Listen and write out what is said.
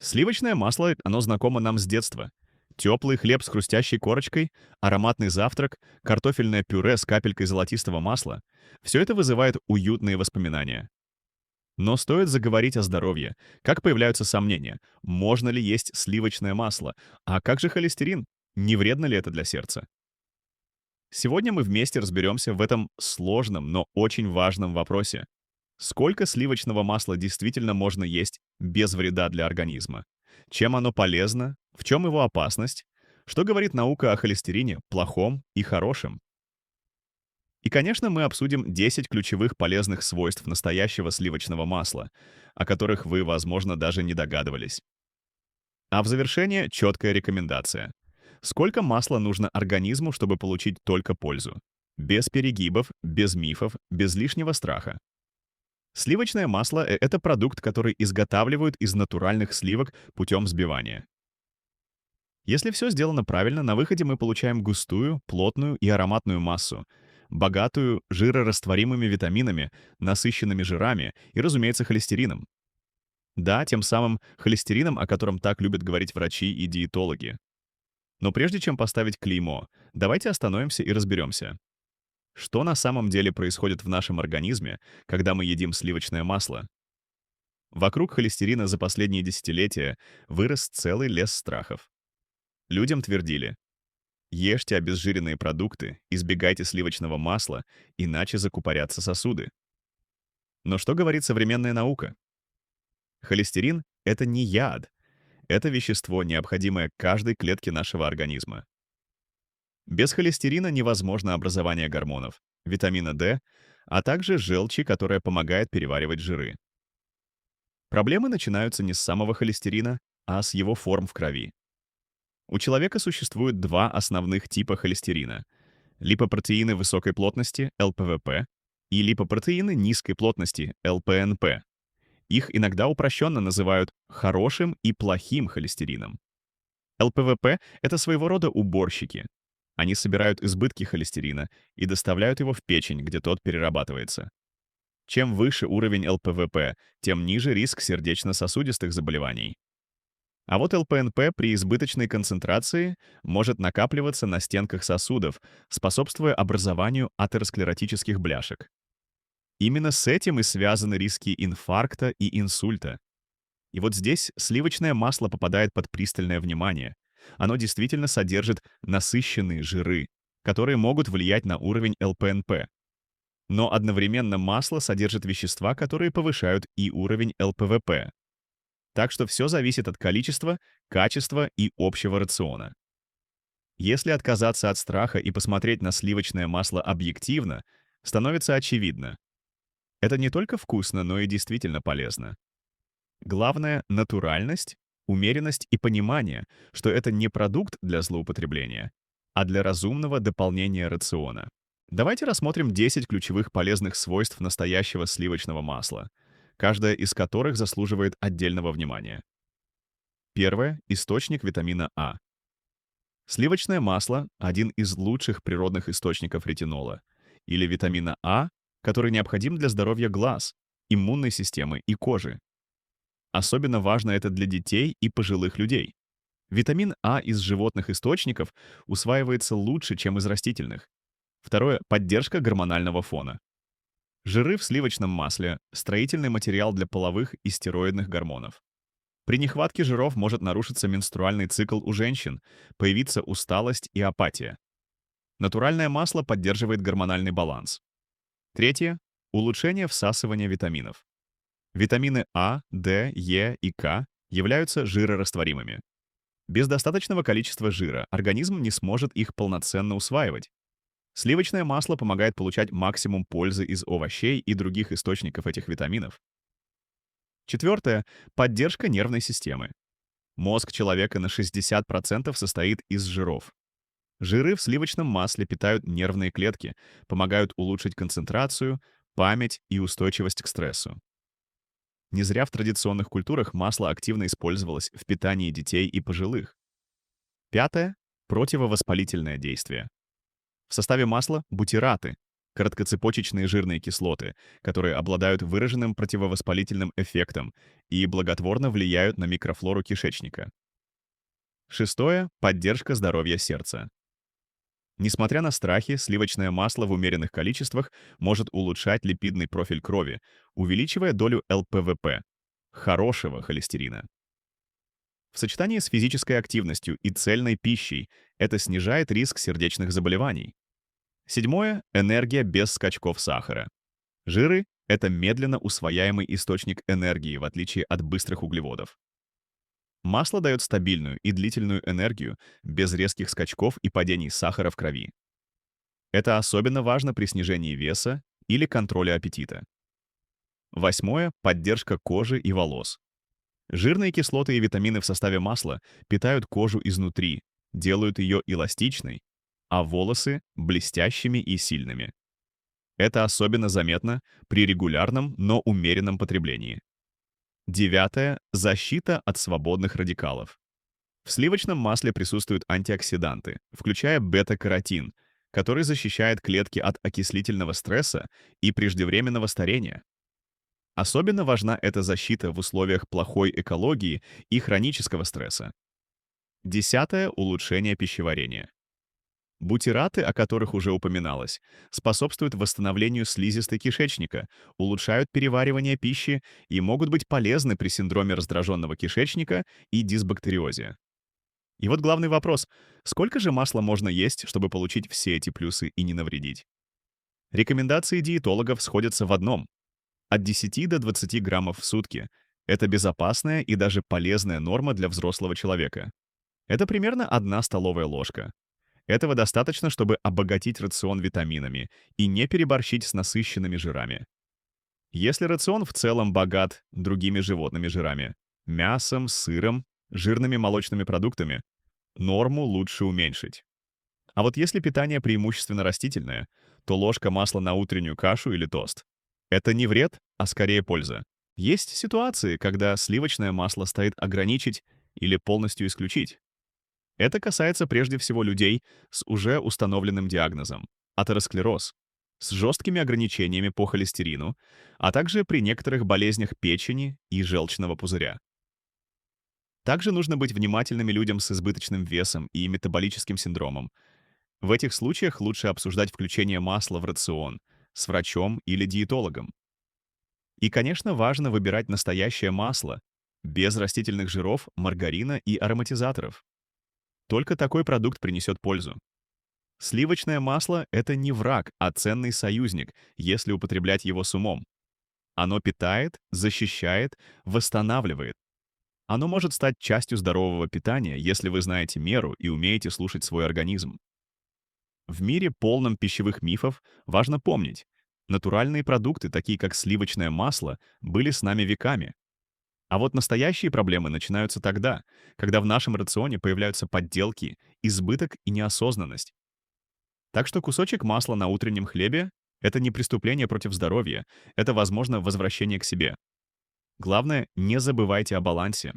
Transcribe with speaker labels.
Speaker 1: Сливочное масло, оно знакомо нам с детства. Теплый хлеб с хрустящей корочкой, ароматный завтрак, картофельное пюре с капелькой золотистого масла — все это вызывает уютные воспоминания. Но стоит заговорить о здоровье, как появляются сомнения, можно ли есть сливочное масло, а как же холестерин, не вредно ли это для сердца? Сегодня мы вместе разберемся в этом сложном, но очень важном вопросе. Сколько сливочного масла действительно можно есть без вреда для организма? Чем оно полезно? В чем его опасность? Что говорит наука о холестерине, плохом и хорошем? И, конечно, мы обсудим 10 ключевых полезных свойств настоящего сливочного масла, о которых вы, возможно, даже не догадывались. А в завершение четкая рекомендация. Сколько масла нужно организму, чтобы получить только пользу? Без перегибов, без мифов, без лишнего страха. Сливочное масло — это продукт, который изготавливают из натуральных сливок путем взбивания. Если все сделано правильно, на выходе мы получаем густую, плотную и ароматную массу, богатую жирорастворимыми витаминами, насыщенными жирами и, разумеется, холестерином. Да, тем самым холестерином, о котором так любят говорить врачи и диетологи. Но прежде чем поставить клеймо, давайте остановимся и разберемся. Что на самом деле происходит в нашем организме, когда мы едим сливочное масло? Вокруг холестерина за последние десятилетия вырос целый лес страхов. Людям твердили: ешьте обезжиренные продукты, избегайте сливочного масла, иначе закупорятся сосуды. Но что говорит современная наука? Холестерин — это не яд, это вещество, необходимое каждой клетке нашего организма. Без холестерина невозможно образование гормонов, витамина D, а также желчи, которая помогает переваривать жиры. Проблемы начинаются не с самого холестерина, а с его форм в крови. У человека существует два основных типа холестерина — липопротеины высокой плотности, ЛПВП, и липопротеины низкой плотности, ЛПНП. Их иногда упрощенно называют хорошим и плохим холестерином. ЛПВП — это своего рода уборщики. Они собирают избытки холестерина и доставляют его в печень, где тот перерабатывается. Чем выше уровень ЛПВП, тем ниже риск сердечно-сосудистых заболеваний. А вот ЛПНП при избыточной концентрации может накапливаться на стенках сосудов, способствуя образованию атеросклеротических бляшек. Именно с этим и связаны риски инфаркта и инсульта. И вот здесь сливочное масло попадает под пристальное внимание. Оно действительно содержит насыщенные жиры, которые могут влиять на уровень ЛПНП. Но одновременно масло содержит вещества, которые повышают и уровень ЛПВП. Так что все зависит от количества, качества и общего рациона. Если отказаться от страха и посмотреть на сливочное масло объективно, становится очевидно. Это не только вкусно, но и действительно полезно. Главное — натуральность, умеренность и понимание, что это не продукт для злоупотребления, а для разумного дополнения рациона. Давайте рассмотрим 10 ключевых полезных свойств настоящего сливочного масла, каждая из которых заслуживает отдельного внимания. Первое — источник витамина А. Сливочное масло — один из лучших природных источников ретинола, или витамина А, который необходим для здоровья глаз, иммунной системы и кожи. Особенно важно это для детей и пожилых людей. Витамин А из животных источников усваивается лучше, чем из растительных. Второе — поддержка гормонального фона. Жиры в сливочном масле — строительный материал для половых и стероидных гормонов. При нехватке жиров может нарушиться менструальный цикл у женщин, появиться усталость и апатия. Натуральное масло поддерживает гормональный баланс. Третье — улучшение всасывания витаминов. Витамины А, D, Е и К являются жирорастворимыми. Без достаточного количества жира организм не сможет их полноценно усваивать. Сливочное масло помогает получать максимум пользы из овощей и других источников этих витаминов. Четвертое — поддержка нервной системы. Мозг человека на 60% состоит из жиров. Жиры в сливочном масле питают нервные клетки, помогают улучшить концентрацию, память и устойчивость к стрессу. Не зря в традиционных культурах масло активно использовалось в питании детей и пожилых. Пятое — противовоспалительное действие. В составе масла — бутираты, короткоцепочечные жирные кислоты, которые обладают выраженным противовоспалительным эффектом и благотворно влияют на микрофлору кишечника. Шестое — поддержка здоровья сердца. Несмотря на страхи, сливочное масло в умеренных количествах может улучшать липидный профиль крови, увеличивая долю ЛПВП — хорошего холестерина. В сочетании с физической активностью и цельной пищей это снижает риск сердечных заболеваний. Седьмое — энергия без скачков сахара. Жиры — это медленно усвояемый источник энергии, в отличие от быстрых углеводов. Масло дает стабильную и длительную энергию без резких скачков и падений сахара в крови. Это особенно важно при снижении веса или контроле аппетита. Восьмое — поддержка кожи и волос. Жирные кислоты и витамины в составе масла питают кожу изнутри, делают ее эластичной, а волосы — блестящими и сильными. Это особенно заметно при регулярном, но умеренном потреблении. Девятое — защита от свободных радикалов. В сливочном масле присутствуют антиоксиданты, включая бета-каротин, который защищает клетки от окислительного стресса и преждевременного старения. Особенно важна эта защита в условиях плохой экологии и хронического стресса. Десятое — улучшение пищеварения. Бутираты, о которых уже упоминалось, способствуют восстановлению слизистой кишечника, улучшают переваривание пищи и могут быть полезны при синдроме раздраженного кишечника и дисбактериозе. И вот главный вопрос: сколько же масла можно есть, чтобы получить все эти плюсы и не навредить? Рекомендации диетологов сходятся в одном: от 10 до 20 граммов в сутки. Это безопасная и даже полезная норма для взрослого человека. Это примерно 1 столовая ложка. Этого достаточно, чтобы обогатить рацион витаминами и не переборщить с насыщенными жирами. Если рацион в целом богат другими животными жирами — мясом, сыром, жирными молочными продуктами — норму лучше уменьшить. А вот если питание преимущественно растительное, то ложка масла на утреннюю кашу или тост — это не вред, а скорее польза. Есть ситуации, когда сливочное масло стоит ограничить или полностью исключить. Это касается прежде всего людей с уже установленным диагнозом — атеросклероз, с жесткими ограничениями по холестерину, а также при некоторых болезнях печени и желчного пузыря. Также нужно быть внимательными людям с избыточным весом и метаболическим синдромом. В этих случаях лучше обсуждать включение масла в рацион с врачом или диетологом. И, конечно, важно выбирать настоящее масло, без растительных жиров, маргарина и ароматизаторов. Только такой продукт принесет пользу. Сливочное масло — это не враг, а ценный союзник, если употреблять его с умом. Оно питает, защищает, восстанавливает. Оно может стать частью здорового питания, если вы знаете меру и умеете слушать свой организм. В мире, полном пищевых мифов, важно помнить: натуральные продукты, такие как сливочное масло, были с нами веками. А вот настоящие проблемы начинаются тогда, когда в нашем рационе появляются подделки, избыток и неосознанность. Так что кусочек масла на утреннем хлебе — это не преступление против здоровья, это, возможно, возвращение к себе. Главное, не забывайте о балансе.